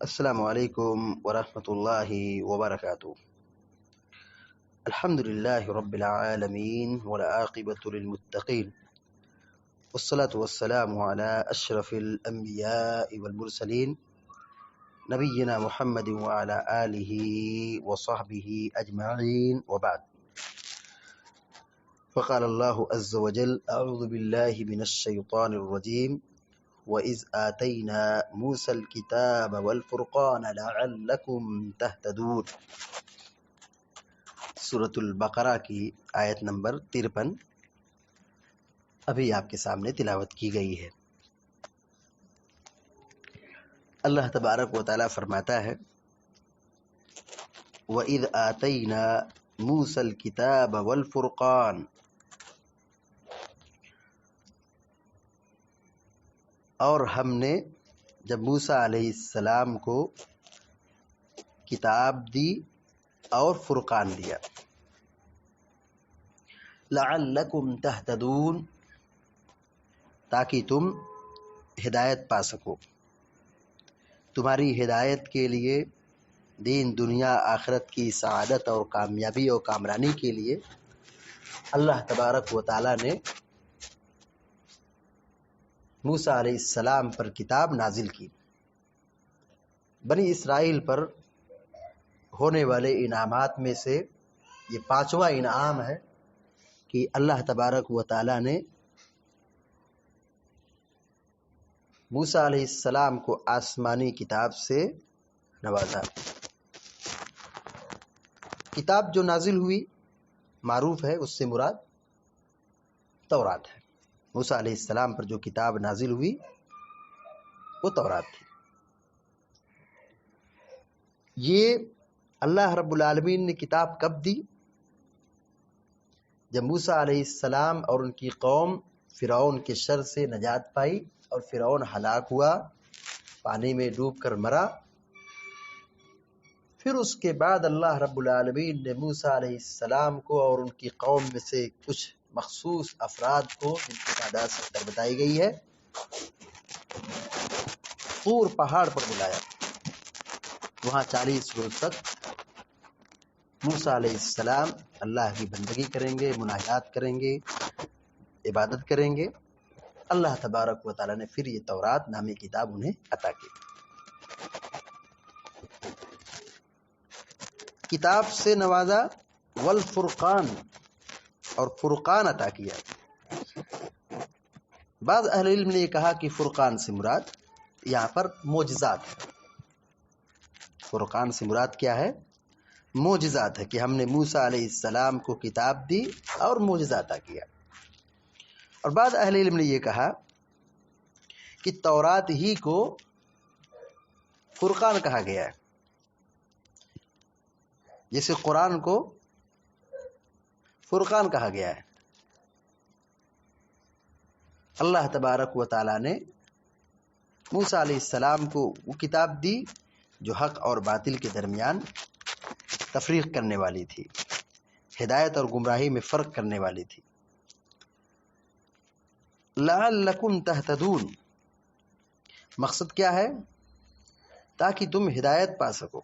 السلام علیکم ورحمۃ اللہ وبرکاتہ۔ الحمد للہ رب العالمین والعاقبۃ للمتقین والصلاة والسلام علی اشرف الانبیاء والمرسلین نبینا محمد وعلی آلہ وصحبہ اجمعین وبعد۔ فقال اللہ عز وجل اعوذ باللہ من الشیطان الرجیم وَإِذْ آتَيْنَا مُوسَى الْكِتَابَ وَالْفُرْقَانَ لَعَلَّكُمْ تَهْتَدُونَ۔ سورۃ البقرہ کی آیت نمبر 53 ابھی آپ کے سامنے تلاوت کی گئی ہے۔ اللہ تبارک و تعالیٰ فرماتا ہے وَإِذْ آتَيْنَا مُوسَى الْكِتَابَ وَالْفُرْقَانَ، اور ہم نے جب موسیٰ علیہ السلام کو کتاب دی اور فرقان دیا، لعلکم تہتدون، تاکہ تم ہدایت پا سکو۔ تمہاری ہدایت کے لیے، دین دنیا آخرت کی سعادت اور کامیابی اور کامرانی کے لیے اللہ تبارک و تعالیٰ نے موسیٰ علیہ السلام پر کتاب نازل کی۔ بنی اسرائیل پر ہونے والے انعامات میں سے یہ 5واں انعام ہے کہ اللہ تبارک و تعالیٰ نے موسیٰ علیہ السلام کو آسمانی کتاب سے نوازا۔ کتاب جو نازل ہوئی معروف ہے، اس سے مراد تورات ہے۔ موسیٰ علیہ السلام پر جو کتاب نازل ہوئی وہ تورات تھی۔ یہ اللہ رب العالمین نے کتاب کب دی؟ جب موسیٰ علیہ السلام اور ان کی قوم فرعون کے شر سے نجات پائی اور فرعون ہلاک ہوا، پانی میں ڈوب کر مرا۔ پھر اس کے بعد اللہ رب العالمین نے موسیٰ علیہ السلام کو اور ان کی قوم میں سے کچھ مخصوص افراد کو، جن کی تعداد 70 بتائی گئی ہے، طور پہاڑ پر بلایا۔ وہاں 40 روز تک موسیٰ علیہ السلام اللہ کی بندگی کریں گے، مناجات کریں گے، عبادت کریں گے۔ اللہ تبارک و تعالیٰ نے پھر یہ تورات نامی کتاب انہیں عطا کی۔ کتاب سے نوازا، والفرقان، اور فرقان عطا کیا۔ بعض اہل علم نے یہ کہا کہ فرقان سے مراد یہاں پر معجزات ہے۔ فرقان سے مراد کیا ہے؟ معجزات ہے، کہ ہم نے موسیٰ علیہ السلام کو کتاب دی اور معجزہ عطا کیا۔ اور بعض اہل علم نے یہ کہا کہ تورات ہی کو فرقان کہا گیا ہے، جیسے قرآن کو فرقان کہا گیا ہے۔ اللہ تبارک و تعالیٰ نے موسیٰ علیہ السلام کو وہ کتاب دی جو حق اور باطل کے درمیان تفریق کرنے والی تھی، ہدایت اور گمراہی میں فرق کرنے والی تھی۔ لعلکم تہتدون، مقصد کیا ہے؟ تاکہ تم ہدایت پا سکو۔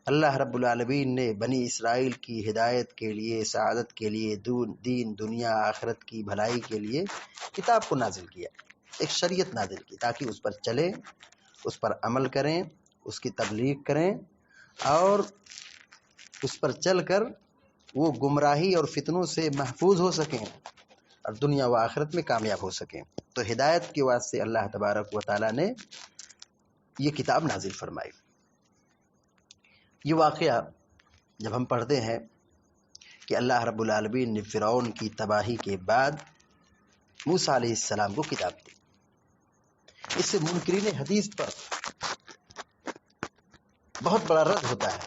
اللہ رب العالمین نے بنی اسرائیل کی ہدایت کے لیے، سعادت کے لیے، دین دنیا آخرت کی بھلائی کے لیے کتاب کو نازل کیا، ایک شریعت نازل کی، تاکہ اس پر چلیں، اس پر عمل کریں، اس کی تبلیغ کریں، اور اس پر چل کر وہ گمراہی اور فتنوں سے محفوظ ہو سکیں اور دنیا و آخرت میں کامیاب ہو سکیں۔ تو ہدایت کے واسطے اللہ تبارک و تعالیٰ نے یہ کتاب نازل فرمائی۔ یہ واقعہ جب ہم پڑھتے ہیں کہ اللہ رب العالمین نے فرعون کی تباہی کے بعد موسیٰ علیہ السلام کو کتاب دی، اس سے منکرین حدیث پر بہت بڑا رد ہوتا ہے،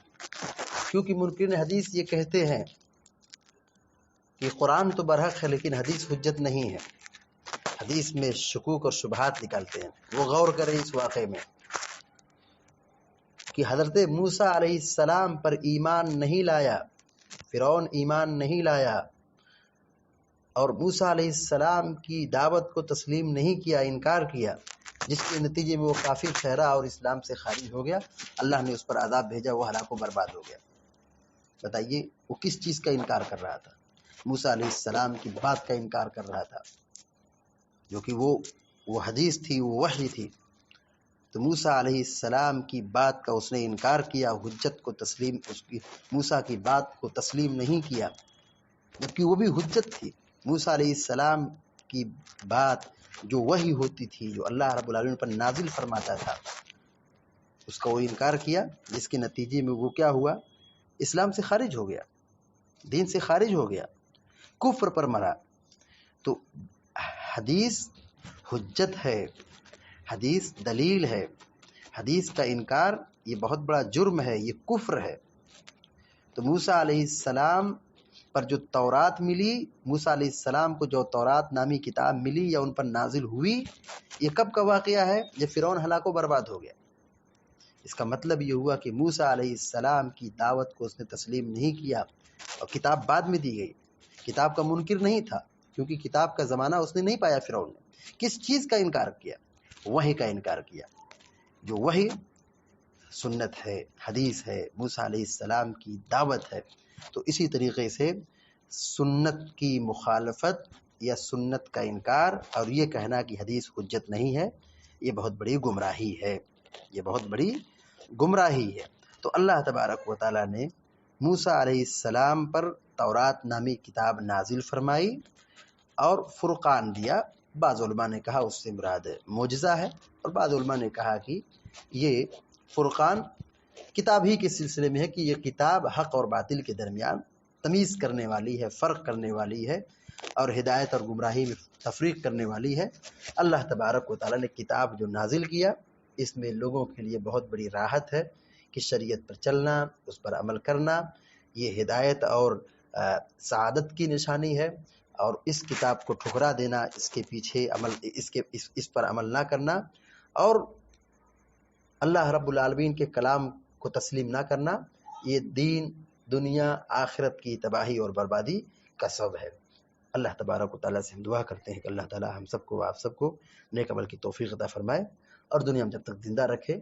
کیونکہ منکرین حدیث یہ کہتے ہیں کہ قرآن تو برحق ہے لیکن حدیث حجت نہیں ہے، حدیث میں شکوک اور شبہات نکالتے ہیں۔ وہ غور کریں اس واقعے میں کہ حضرت موسیٰ علیہ السلام پر ایمان نہیں لایا، فرعون ایمان نہیں لایا اور موسیٰ علیہ السلام کی دعوت کو تسلیم نہیں کیا، انکار کیا، جس کے نتیجے میں وہ کافر ٹھہرا اور اسلام سے خارج ہو گیا. اللہ نے اس پر عذاب بھیجا، وہ ہلاک و برباد ہو گیا. بتائیے وہ کس چیز کا انکار کر رہا تھا؟ موسیٰ علیہ السلام کی بات کا انکار کر رہا تھا، جو کہ وہ حدیث تھی، وہ وحی تھی. تو موسیٰ علیہ السلام کی بات کا اس نے انکار کیا، حجت کو تسلیم، اس کی موسیٰ کی بات کو تسلیم نہیں کیا، جبکہ وہ بھی حجت تھی. موسیٰ علیہ السلام کی بات جو وحی ہوتی تھی، جو اللہ رب العالمین پر نازل فرماتا تھا، اس کا وہ انکار کیا، جس کے نتیجے میں وہ کیا ہوا؟ اسلام سے خارج ہو گیا، دین سے خارج ہو گیا، کفر پر مرا. تو حدیث حجت ہے، حدیث دلیل ہے. حدیث کا انکار یہ بہت بڑا جرم ہے، یہ کفر ہے. تو موسیٰ علیہ السلام پر جو تورات ملی، موسیٰ علیہ السلام کو جو تورات نامی کتاب ملی یا ان پر نازل ہوئی، یہ کب کا واقعہ ہے؟ جب فرعون ہلاک و برباد ہو گیا. اس کا مطلب یہ ہوا کہ موسیٰ علیہ السلام کی دعوت کو اس نے تسلیم نہیں کیا، اور کتاب بعد میں دی گئی. کتاب کا منکر نہیں تھا، کیونکہ کتاب کا زمانہ اس نے نہیں پایا. فرعون نے کس چیز کا انکار کیا؟ وحی کا انکار کیا. جو وحی سنت ہے، حدیث ہے، موسیٰ علیہ السلام کی دعوت ہے. تو اسی طریقے سے سنت کی مخالفت یا سنت کا انکار اور یہ کہنا کہ حدیث حجت نہیں ہے، یہ بہت بڑی گمراہی ہے، یہ بہت بڑی گمراہی ہے. تو اللہ تبارک و تعالیٰ نے موسیٰ علیہ السلام پر تورات نامی کتاب نازل فرمائی اور فرقان دیا. بعض علماء نے کہا اس سے مراد معجزہ ہے، اور بعض علماء نے کہا کہ یہ فرقان کتاب ہی کے سلسلے میں ہے، کہ یہ کتاب حق اور باطل کے درمیان تمیز کرنے والی ہے، فرق کرنے والی ہے، اور ہدایت اور گمراہی میں تفریق کرنے والی ہے. اللہ تبارک و تعالیٰ نے کتاب جو نازل کیا، اس میں لوگوں کے لیے بہت بڑی راحت ہے کہ شریعت پر چلنا، اس پر عمل کرنا، یہ ہدایت اور سعادت کی نشانی ہے. اور اس کتاب کو ٹھکرا دینا، اس کے پیچھے عمل، اس پر عمل نہ کرنا، اور اللہ رب العالمین کے کلام کو تسلیم نہ کرنا، یہ دین، دنیا، آخرت کی تباہی اور بربادی کا سبب ہے. اللہ تبارک و تعالیٰ سے ہم دعا کرتے ہیں کہ اللہ تعالیٰ ہم سب کو، آپ سب کو نیک عمل کی توفیق عطا فرمائے، اور دنیا میں جب تک زندہ رکھے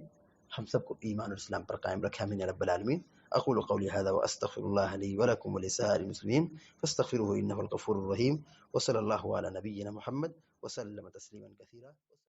ہم سب کو ایمان اور اسلام پر قائم رکھے. آمین یا رب العالمین. اقول قولی هذا واستغفر الله لي ولكم ولسائر المسلمين فاستغفروه انه الغفور الرحيم. وصلى الله على نبينا محمد وسلم تسليما كثيرا.